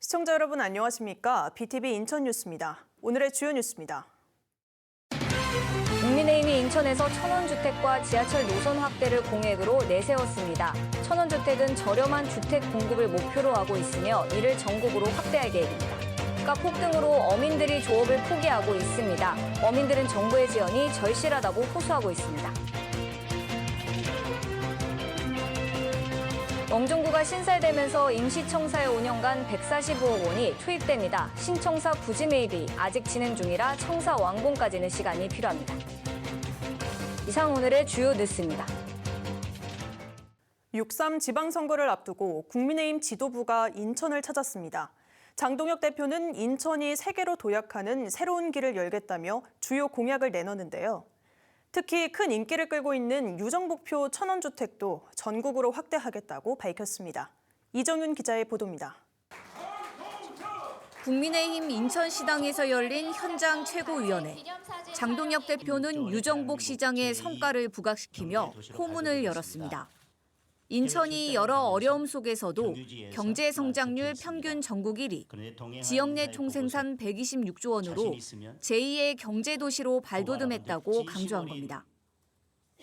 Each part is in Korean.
시청자 여러분 안녕하십니까? BTV 인천 뉴스입니다. 오늘의 주요 뉴스입니다. 국민의힘이 인천에서 천원주택과 지하철 노선 확대를 공약으로 내세웠습니다. 천원주택은 저렴한 주택 공급을 목표로 하고 있으며 이를 전국으로 확대할 계획입니다. 가 폭등으로 어민들이 조업을 포기하고 있습니다. 어민들은 정부의 지원이 절실하다고 호소하고 있습니다. 영종구가 신설되면서 임시청사에 5년간 145억 원이 투입됩니다. 신청사 부지 매입이 아직 진행 중이라 청사 완공까지는 시간이 필요합니다. 이상 오늘의 주요 뉴스입니다. 6.3 지방선거를 앞두고 국민의힘 지도부가 인천을 찾았습니다. 장동혁 대표는 인천이 세계로 도약하는 새로운 길을 열겠다며 주요 공약을 내놓는데요. 특히 큰 인기를 끌고 있는 유정복표 천원주택도 전국으로 확대하겠다고 밝혔습니다. 이정윤 기자의 보도입니다. 국민의힘 인천시당에서 열린 현장 최고위원회. 장동혁 대표는 유정복 시장의 성과를 부각시키며 포문을 열었습니다. 인천이 여러 어려움 속에서도 경제 성장률 평균 전국 1위, 지역 내 총생산 126조 원으로 제2의 경제도시로 발돋움했다고 강조한 겁니다.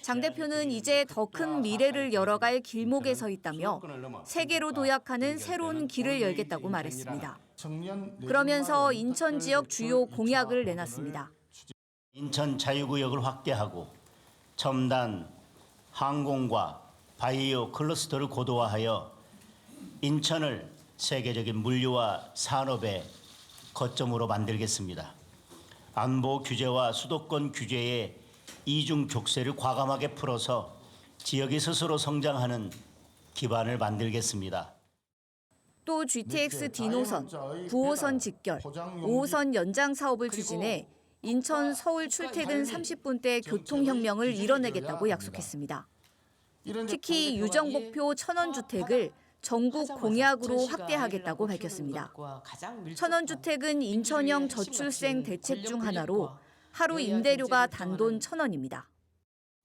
장 대표는 이제 더 큰 미래를 열어갈 길목에 서 있다며 세계로 도약하는 새로운 길을 열겠다고 말했습니다. 그러면서 인천 지역 주요 공약을 내놨습니다. 인천 자유구역을 확대하고 첨단 항공과 바이오 클러스터를 고도화하여 인천을 세계적인 물류와 산업의 거점으로 만들겠습니다. 안보 규제와 수도권 규제의 이중 족쇄를 과감하게 풀어서 지역이 스스로 성장하는 기반을 만들겠습니다. 또 GTX D노선, 9호선 직결, 5호선 연장 사업을 추진해 인천 서울 출퇴근 30분대 교통혁명을 이뤄내겠다고 약속했습니다. 특히 유정복표 천원주택을 전국 공약으로 확대하겠다고 밝혔습니다. 천원주택은 인천형 저출생 대책 중 하나로 하루 임대료가 단돈 1,000원입니다.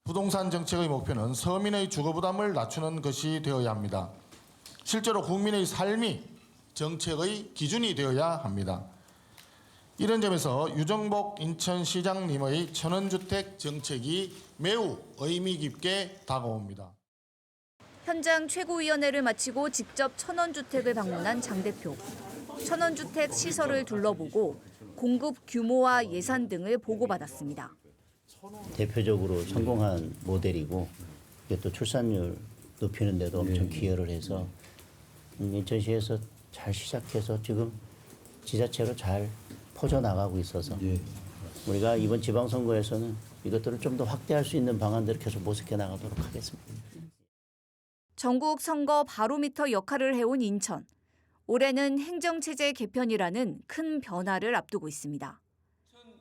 부동산 정책의 목표는 서민의 주거 부담을 낮추는 것이 되어야 합니다. 실제로 국민의 삶이 정책의 기준이 되어야 합니다. 이런 점에서 유정복 인천시장님의 천원주택 정책이 매우 의미 깊게 다가옵니다. 현장 최고위원회를 마치고 직접 천원주택을 방문한 장 대표. 천원주택 시설을 둘러보고 공급 규모와 예산 등을 보고받았습니다. 대표적으로 성공한 모델이고 이게 또 출산율 높이는 데도 엄청 기여를 해서 인천시에서 잘 시작해서 지금 지자체로 잘 퍼져나가고 있어서 우리가 이번 지방선거에서는 이것들을 좀 더 확대할 수 있는 방안들을 계속 모색해 나가도록 하겠습니다. 전국 선거 바로미터 역할을 해온 인천. 올해는 행정체제 개편이라는 큰 변화를 앞두고 있습니다.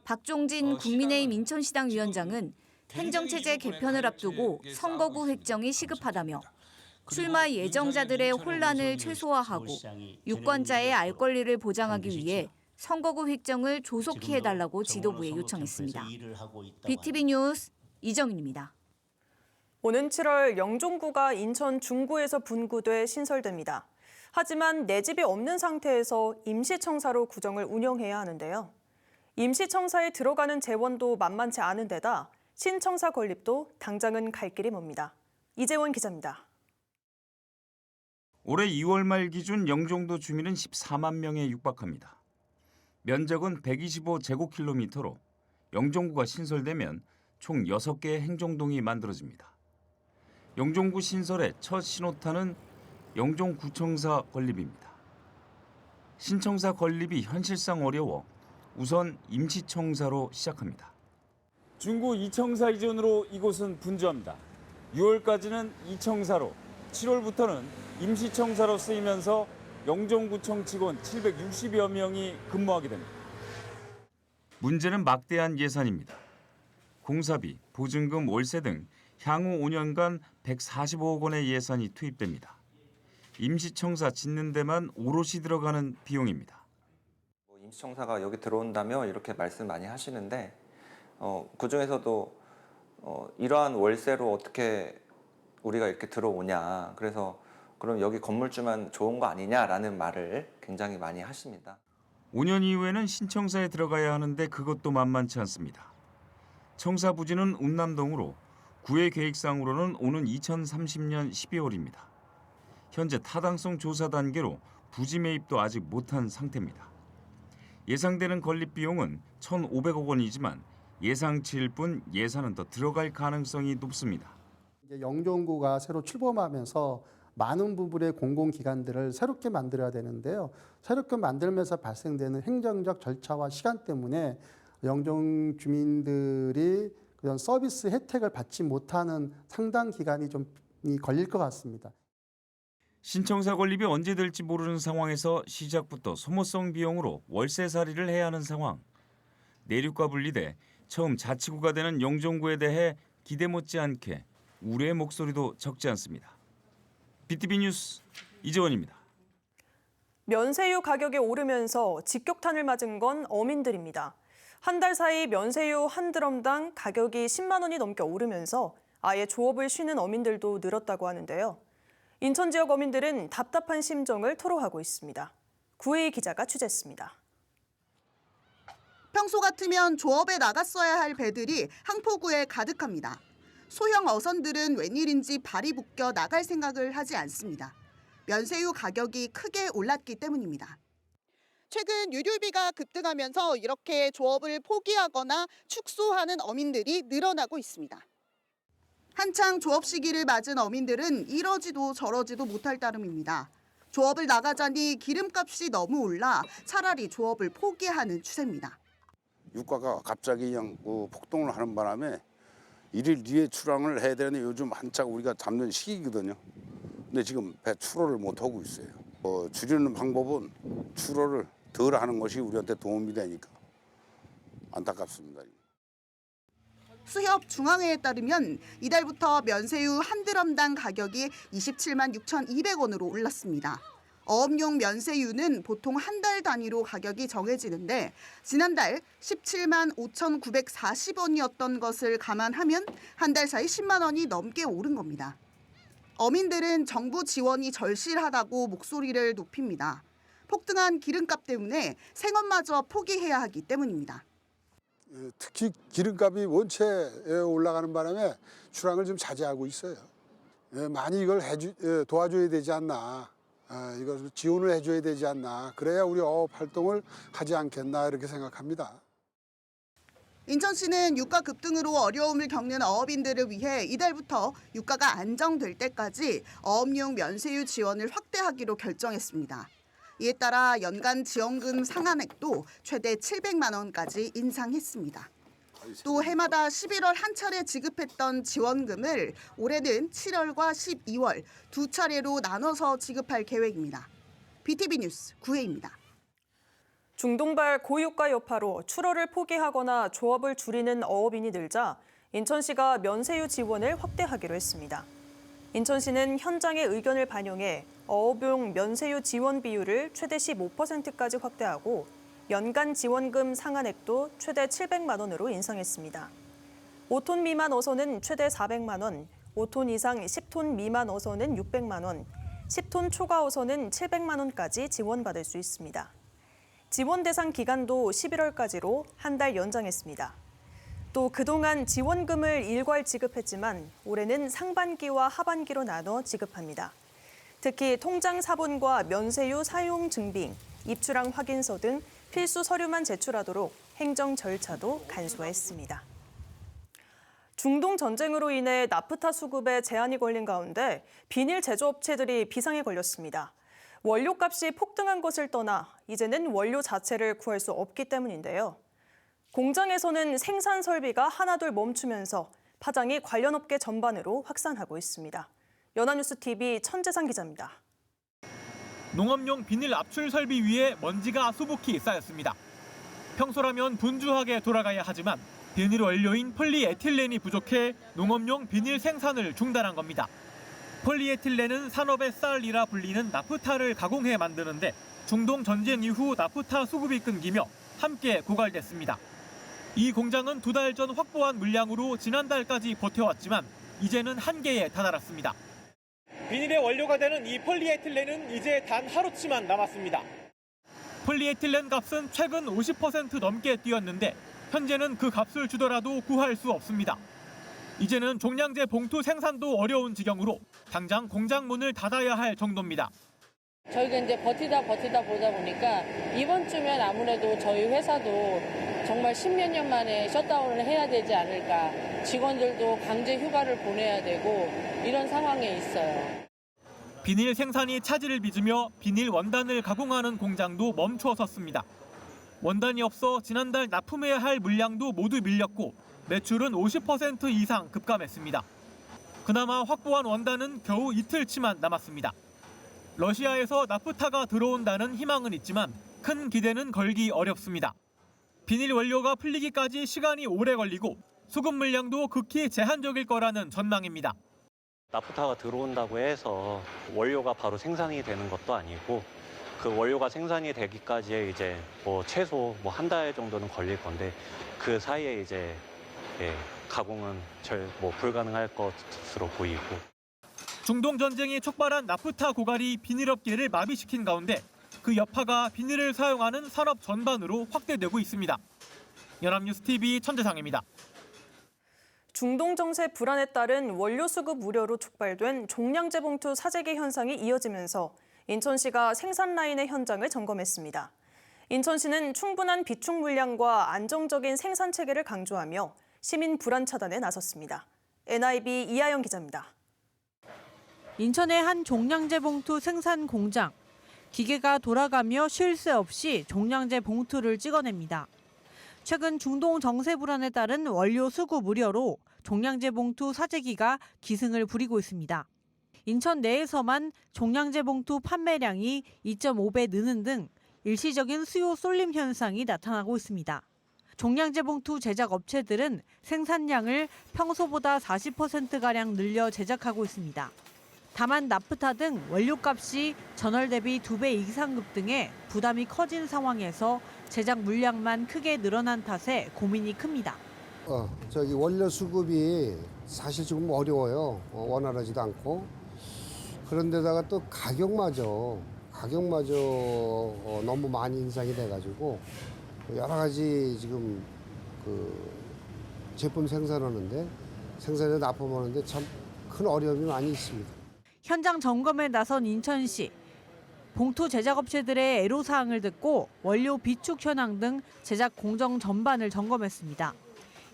박종진 국민의힘 인천시당 위원장은 행정체제 개편을 앞두고 선거구 획정이 시급하다며 출마 예정자들의 혼란을 최소화하고 유권자의 알 권리를 보장하기 위해 선거구 획정을 조속히 해달라고 지도부에 요청했습니다. BTV 뉴스 이정윤입니다. 오는 7월 영종구가 인천 중구에서 분구돼 신설됩니다. 하지만 내 집이 없는 상태에서 임시청사로 구정을 운영해야 하는데요. 임시청사에 들어가는 재원도 만만치 않은 데다 신청사 건립도 당장은 갈 길이 멉니다. 이재원 기자입니다. 올해 2월 말 기준 영종도 주민은 14만 명에 육박합니다. 면적은 125제곱킬로미터로 영종구가 신설되면 총 6개의 행정동이 만들어집니다. 영종구 신설의 첫 신호탄은 영종구청사 건립입니다. 신청사 건립이 현실상 어려워 우선 임시청사로 시작합니다. 중구 이청사 이전으로 이곳은 분주합니다. 6월까지는 이청사로, 7월부터는 임시청사로 쓰이면서 영종구청 직원 760여 명이 근무하게 됩니다. 문제는 막대한 예산입니다. 공사비, 보증금, 월세 등 향후 5년간 145억 원의 예산이 투입됩니다. 임시청사 짓는 데만 오롯이 들어가는 비용입니다. 임시청사가 여기 들어온다며 이렇게 말씀 많이 하시는데 그중에서도 이러한 월세로 어떻게 우리가 이렇게 들어오냐. 그래서 그럼 여기 건물주만 좋은 거 아니냐라는 말을 굉장히 많이 하십니다. 5년 이후에는 신청사에 들어가야 하는데 그것도 만만치 않습니다. 청사 부지는 운남동으로 구의 계획상으로는 오는 2030년 12월입니다. 현재 타당성 조사 단계로 부지 매입도 아직 못한 상태입니다. 예상되는 건립 비용은 1,500억 원이지만 예상치일 뿐 예산은 더 들어갈 가능성이 높습니다. 이제 영종구가 새로 출범하면서 많은 부분의 공공기관들을 새롭게 만들어야 되는데요. 새롭게 만들면서 발생되는 행정적 절차와 시간 때문에 영종 주민들이 그런 서비스 혜택을 받지 못하는 상당 기간이 좀 걸릴 것 같습니다. 신청사 건립이 언제 될지 모르는 상황에서 시작부터 소모성 비용으로 월세살이를 해야 하는 상황. 내륙과 분리돼 처음 자치구가 되는 영종구에 대해 기대 못지않게 우려의 목소리도 적지 않습니다. BTV 뉴스 이재원입니다. 면세유 가격이 오르면서 직격탄을 맞은 건 어민들입니다. 한 달 사이 면세유 한 드럼당 가격이 10만 원이 넘게 오르면서 아예 조업을 쉬는 어민들도 늘었다고 하는데요. 인천 지역 어민들은 답답한 심정을 토로하고 있습니다. 구혜희 기자가 취재했습니다. 평소 같으면 조업에 나갔어야 할 배들이 항포구에 가득합니다. 소형 어선들은 웬일인지 발이 묶여 나갈 생각을 하지 않습니다. 면세유 가격이 크게 올랐기 때문입니다. 최근 유류비가 급등하면서 이렇게 조업을 포기하거나 축소하는 어민들이 늘어나고 있습니다. 한창 조업 시기를 맞은 어민들은 이러지도 저러지도 못할 따름입니다. 조업을 나가자니 기름값이 너무 올라 차라리 조업을 포기하는 추세입니다. 유가가 갑자기 그냥 폭등을 하는 바람에 1일 뒤에 출항을 해야 되는데 요즘 한창 우리가 잡는 시기거든요. 근데 지금 배 출호를 못 하고 있어요. 줄이는 방법은 출호를 덜 하는 것이 우리한테 도움이 되니까 안타깝습니다. 수협 중앙회에 따르면 이달부터 면세유 한 드럼당 가격이 27만 6,200원으로 올랐습니다. 어업용 면세유는 보통 한 달 단위로 가격이 정해지는데 지난달 17만 5,940원이었던 것을 감안하면 한 달 사이 10만 원이 넘게 오른 겁니다. 어민들은 정부 지원이 절실하다고 목소리를 높입니다. 폭등한 기름값 때문에 생업마저 포기해야 하기 때문입니다. 특히 기름값이 원체 올라가는 바람에 출항을 좀 자제하고 있어요. 많이 이걸 도와줘야 되지 않나. 이걸 지원을 해줘야 되지 않나. 그래야 우리 어업 활동을 하지 않겠나 이렇게 생각합니다. 인천시는 유가 급등으로 어려움을 겪는 어업인들을 위해 이달부터 유가가 안정될 때까지 어업용 면세유 지원을 확대하기로 결정했습니다. 이에 따라 연간 지원금 상한액도 최대 700만 원까지 인상했습니다. 또 해마다 11월 한 차례 지급했던 지원금을 올해는 7월과 12월 두 차례로 나눠서 지급할 계획입니다. BTV 뉴스 구혜입니다. 중동발 고유가 여파로 출어를 포기하거나 조업을 줄이는 어업인이 늘자 인천시가 면세유 지원을 확대하기로 했습니다. 인천시는 현장의 의견을 반영해 어업용 면세유 지원 비율을 최대 15%까지 확대하고 연간 지원금 상한액도 최대 700만 원으로 인상했습니다. 5톤 미만 어선은 최대 400만 원, 5톤 이상 10톤 미만 어선은 600만 원, 10톤 초과 어선은 700만 원까지 지원받을 수 있습니다. 지원 대상 기간도 11월까지로 한 달 연장했습니다. 또 그동안 지원금을 일괄 지급했지만 올해는 상반기와 하반기로 나눠 지급합니다. 특히 통장 사본과 면세유 사용 증빙, 입출항 확인서 등 필수 서류만 제출하도록 행정 절차도 간소화했습니다. 중동 전쟁으로 인해 나프타 수급에 제한이 걸린 가운데 비닐 제조업체들이 비상에 걸렸습니다. 원료값이 폭등한 것을 떠나 이제는 원료 자체를 구할 수 없기 때문인데요. 공장에서는 생산 설비가 하나둘 멈추면서 파장이 관련 업계 전반으로 확산하고 있습니다. 연합뉴스TV 천재상 기자입니다. 농업용 비닐 압출 설비 위에 먼지가 수북히 쌓였습니다. 평소라면 분주하게 돌아가야 하지만 비닐 원료인 폴리에틸렌이 부족해 농업용 비닐 생산을 중단한 겁니다. 폴리에틸렌은 산업의 쌀이라 불리는 나프타를 가공해 만드는데 중동 전쟁 이후 나프타 수급이 끊기며 함께 고갈됐습니다. 이 공장은 2달 전 확보한 물량으로 지난달까지 버텨왔지만 이제는 한계에 다다랐습니다. 비닐의 원료가 되는 이 폴리에틸렌은 이제 단 하루치만 남았습니다. 폴리에틸렌 값은 최근 50% 넘게 뛰었는데 현재는 그 값을 주더라도 구할 수 없습니다. 이제는 종량제 봉투 생산도 어려운 지경으로 당장 공장 문을 닫아야 할 정도입니다. 저희가 이제 버티다 보다 보니까 이번 주면 아무래도 저희 회사도 정말 10몇 년 만에 셧다운을 해야 되지 않을까. 직원들도 강제 휴가를 보내야 되고 이런 상황에 있어요. 비닐 생산이 차질을 빚으며 비닐 원단을 가공하는 공장도 멈춰섰습니다. 원단이 없어 지난달 납품해야 할 물량도 모두 밀렸고 매출은 50% 이상 급감했습니다. 그나마 확보한 원단은 겨우 이틀치만 남았습니다. 러시아에서 나프타가 들어온다는 희망은 있지만 큰 기대는 걸기 어렵습니다. 비닐 원료가 풀리기까지 시간이 오래 걸리고 수급 물량도 극히 제한적일 거라는 전망입니다. 나프타가 들어온다고 해서 원료가 바로 생산이 되는 것도 아니고 그 원료가 생산이 되기까지에 이제 최소 한 달 정도는 걸릴 건데 그 사이에 이제 가공은 불가능할 것으로 보이고. 중동 전쟁이 촉발한 나프타 고갈이 비닐업계를 마비시킨 가운데 그 여파가 비닐을 사용하는 산업 전반으로 확대되고 있습니다. 연합뉴스 TV 천재상입니다. 중동 정세 불안에 따른 원료 수급 우려로 촉발된 종량제 봉투 사재기 현상이 이어지면서 인천시가 생산 라인의 현장을 점검했습니다. 인천시는 충분한 비축 물량과 안정적인 생산 체계를 강조하며 시민 불안 차단에 나섰습니다. NIB 이하영 기자입니다. 인천의 한 종량제 봉투 생산 공장. 기계가 돌아가며 쉴 새 없이 종량제 봉투를 찍어냅니다. 최근 중동 정세 불안에 따른 원료 수급 우려로 종량제 봉투 사재기가 기승을 부리고 있습니다. 인천 내에서만 종량제 봉투 판매량이 2.5배 느는 등 일시적인 수요 쏠림 현상이 나타나고 있습니다. 종량제 봉투 제작 업체들은 생산량을 평소보다 40%가량 늘려 제작하고 있습니다. 다만 나프타 등 원료값이 전월 대비 2배 이상 급등해 부담이 커진 상황에서 제작 물량만 크게 늘어난 탓에 고민이 큽니다. 원료 수급이 사실 조금 어려워요. 원활하지도 않고. 그런데다가 또 가격마저 너무 많이 인상이 돼가지고 여러 가지 지금 제품 생산에 납품하는데 참 큰 어려움이 많이 있습니다. 현장 점검에 나선 인천시. 봉투 제작업체들의 애로사항을 듣고 원료 비축 현황 등 제작 공정 전반을 점검했습니다.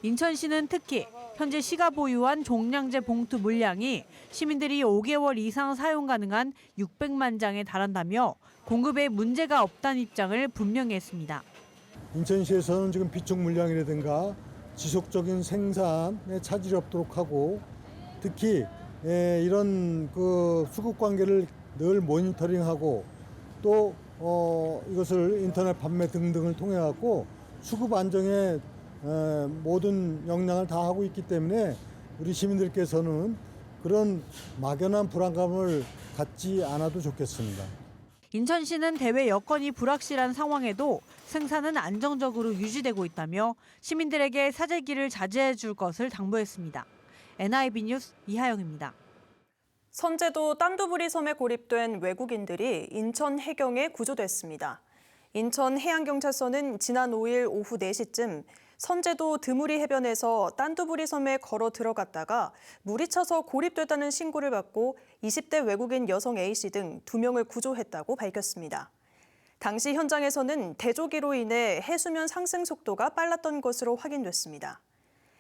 인천시는 특히 현재 시가 보유한 종량제 봉투 물량이 시민들이 5개월 이상 사용 가능한 600만 장에 달한다며 공급에 문제가 없다는 입장을 분명히 했습니다. 인천시에서는 지금 비축 물량이라든가 지속적인 생산에 차질이 없도록 하고 특히 이런 수급 관계를 늘 모니터링하고 또 이것을 인터넷 판매 등등을 통해 갖고 수급 안정에 모든 역량을 다하고 있기 때문에 우리 시민들께서는 그런 막연한 불안감을 갖지 않아도 좋겠습니다. 인천시는 대외 여건이 불확실한 상황에도 생산은 안정적으로 유지되고 있다며 시민들에게 사재기를 자제해 줄 것을 당부했습니다. NIB 뉴스 이하영입니다. 선제도 딴두부리 섬에 고립된 외국인들이 인천 해경에 구조됐습니다. 인천 해양경찰서는 지난 5일 오후 4시쯤 선제도 드무리 해변에서 딴두부리 섬에 걸어 들어갔다가 물이 차서 고립됐다는 신고를 받고 20대 외국인 여성 A씨 등 2명을 구조했다고 밝혔습니다. 당시 현장에서는 대조기로 인해 해수면 상승 속도가 빨랐던 것으로 확인됐습니다.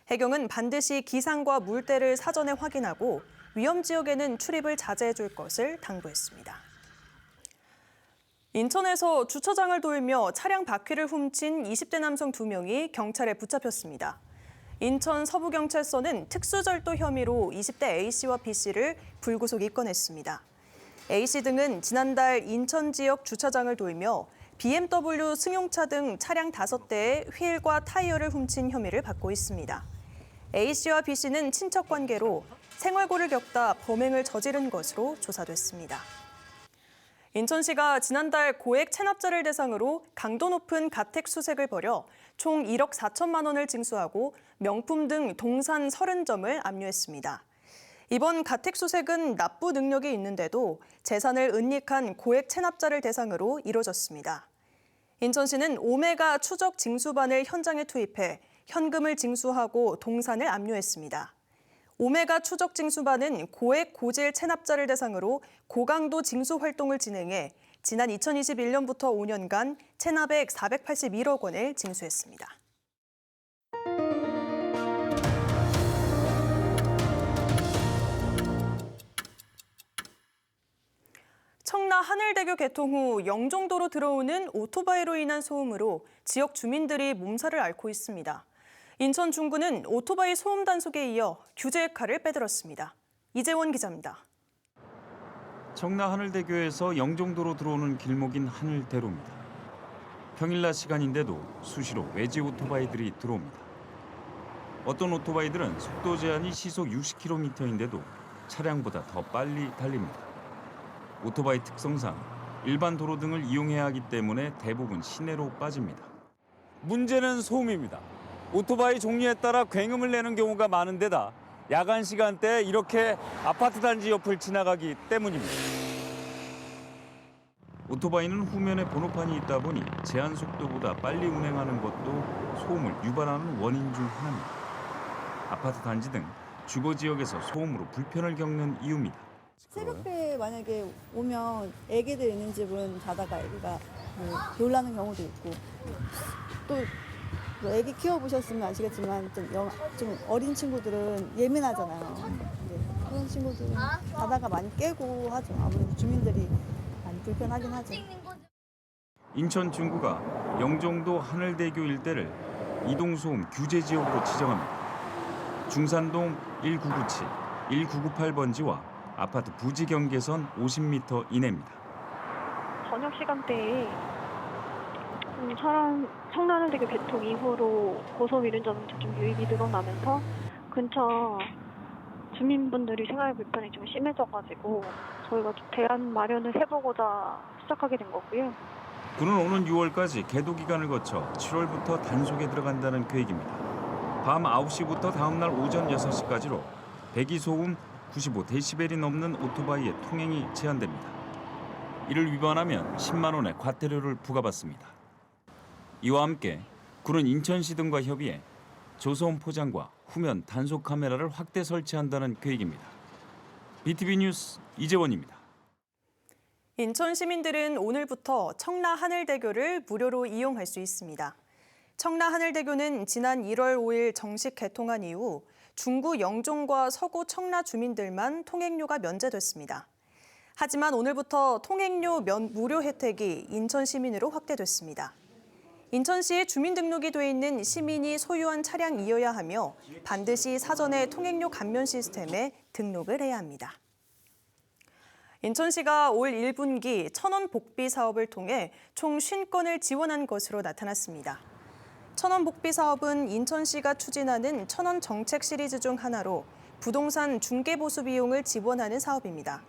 해경은 반드시 기상과 물때를 사전에 확인하고 위험 지역에는 출입을 자제해 줄 것을 당부했습니다. 인천에서 주차장을 돌며 차량 바퀴를 훔친 20대 남성 2명이 경찰에 붙잡혔습니다. 인천 서부경찰서는 특수절도 혐의로 20대 A씨와 B씨를 불구속 입건했습니다. A씨 등은 지난달 인천 지역 주차장을 돌며 BMW 승용차 등 차량 5대의 휠과 타이어를 훔친 혐의를 받고 있습니다. A씨와 B씨는 친척 관계로 생활고를 겪다 범행을 저지른 것으로 조사됐습니다. 인천시가 지난달 고액 체납자를 대상으로 강도 높은 가택 수색을 벌여 총 1억 4천만 원을 징수하고 명품 등 동산 30점을 압류했습니다. 이번 가택수색은 납부 능력이 있는데도 재산을 은닉한 고액 체납자를 대상으로 이뤄졌습니다. 인천시는 오메가 추적 징수반을 현장에 투입해 현금을 징수하고 동산을 압류했습니다. 오메가 추적 징수반은 고액 고질 체납자를 대상으로 고강도 징수 활동을 진행해 지난 2021년부터 5년간 체납액 481억 원을 징수했습니다. 청라 하늘대교 개통 후 영종도로 들어오는 오토바이로 인한 소음으로 지역 주민들이 몸살을 앓고 있습니다. 인천 중구는 오토바이 소음 단속에 이어 규제의 칼을 빼들었습니다. 이재원 기자입니다. 청라 하늘대교에서 영종도로 들어오는 길목인 하늘대로입니다. 평일 낮 시간인데도 수시로 외지 오토바이들이 들어옵니다. 어떤 오토바이들은 속도 제한이 시속 60km인데도 차량보다 더 빨리 달립니다. 오토바이 특성상 일반 도로 등을 이용해야 하기 때문에 대부분 시내로 빠집니다. 문제는 소음입니다. 오토바이 종류에 따라 굉음을 내는 경우가 많은 데다 야간 시간대에 이렇게 아파트 단지 옆을 지나가기 때문입니다. 오토바이는 후면에 번호판이 있다 보니 제한 속도보다 빨리 운행하는 것도 소음을 유발하는 원인 중 하나입니다. 아파트 단지 등 주거 지역에서 소음으로 불편을 겪는 이유입니다. 새벽에 만약에 오면 애기들 있는 집은 자다가 애기가 놀라는 경우도 있고 또 애기 키워보셨으면 아시겠지만 좀 어린 친구들은 예민하잖아요. 그런 친구들은 자다가 많이 깨고 하죠. 아무래도 주민들이 많이 불편하긴 하죠. 인천 중구가 영종도 하늘대교 일대를 이동소음 규제 지역으로 지정합니다. 중산동 1997, 1998번지와 아파트 부지 경계선 50m 이내입니다. 저녁 시간대에 청라하늘대교 개통 이후로 고소위륜자동차 좀 유입이 늘어나면서 근처 주민분들이 생활 불편이 좀 심해져가지고 저희가 대안 마련을 해보고자 시작하게 된 거고요. 구는 오는 6월까지 계도 기간을 거쳐 7월부터 단속에 들어간다는 계획입니다. 밤 9시부터 다음날 오전 6시까지로 배기소음 95데시벨이 넘는 오토바이의 통행이 제한됩니다. 이를 위반하면 10만 원의 과태료를 부과받습니다. 이와 함께 구는 인천시 등과 협의해 조소음 포장과 후면 단속 카메라를 확대 설치한다는 계획입니다. BTV 뉴스 이재원입니다. 인천 시민들은 오늘부터 청라 하늘대교를 무료로 이용할 수 있습니다. 청라 하늘대교는 지난 1월 5일 정식 개통한 이후 중구 영종과 서구 청라 주민들만 통행료가 면제됐습니다. 하지만 오늘부터 통행료 무료 혜택이 인천 시민으로 확대됐습니다. 인천시에 주민등록이 돼 있는 시민이 소유한 차량이어야 하며 반드시 사전에 통행료 감면 시스템에 등록을 해야 합니다. 인천시가 올 1분기 천원 복비 사업을 통해 총 50건을 지원한 것으로 나타났습니다. 천원 복비 사업은 인천시가 추진하는 천원 정책 시리즈 중 하나로 부동산 중개보수 비용을 지원하는 사업입니다.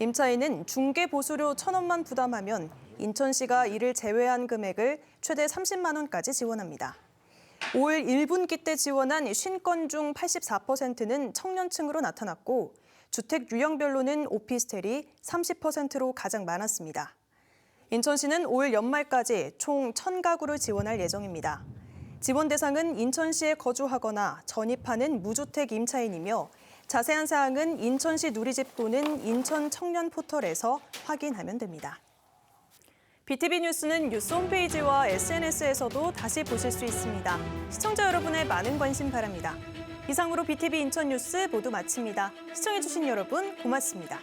임차인은 중개보수료 1,000원만 부담하면 인천시가 이를 제외한 금액을 최대 30만 원까지 지원합니다. 올 1분기 때 지원한 50건 중 84%는 청년층으로 나타났고 주택 유형별로는 오피스텔이 30%로 가장 많았습니다. 인천시는 올 연말까지 총 1,000가구를 지원할 예정입니다. 지원 대상은 인천시에 거주하거나 전입하는 무주택 임차인이며 자세한 사항은 인천시 누리집 또는 인천 청년 포털에서 확인하면 됩니다. BTV 뉴스는 뉴스 홈페이지와 SNS에서도 다시 보실 수 있습니다. 시청자 여러분의 많은 관심 바랍니다. 이상으로 BTV 인천 뉴스 모두 마칩니다. 시청해주신 여러분 고맙습니다.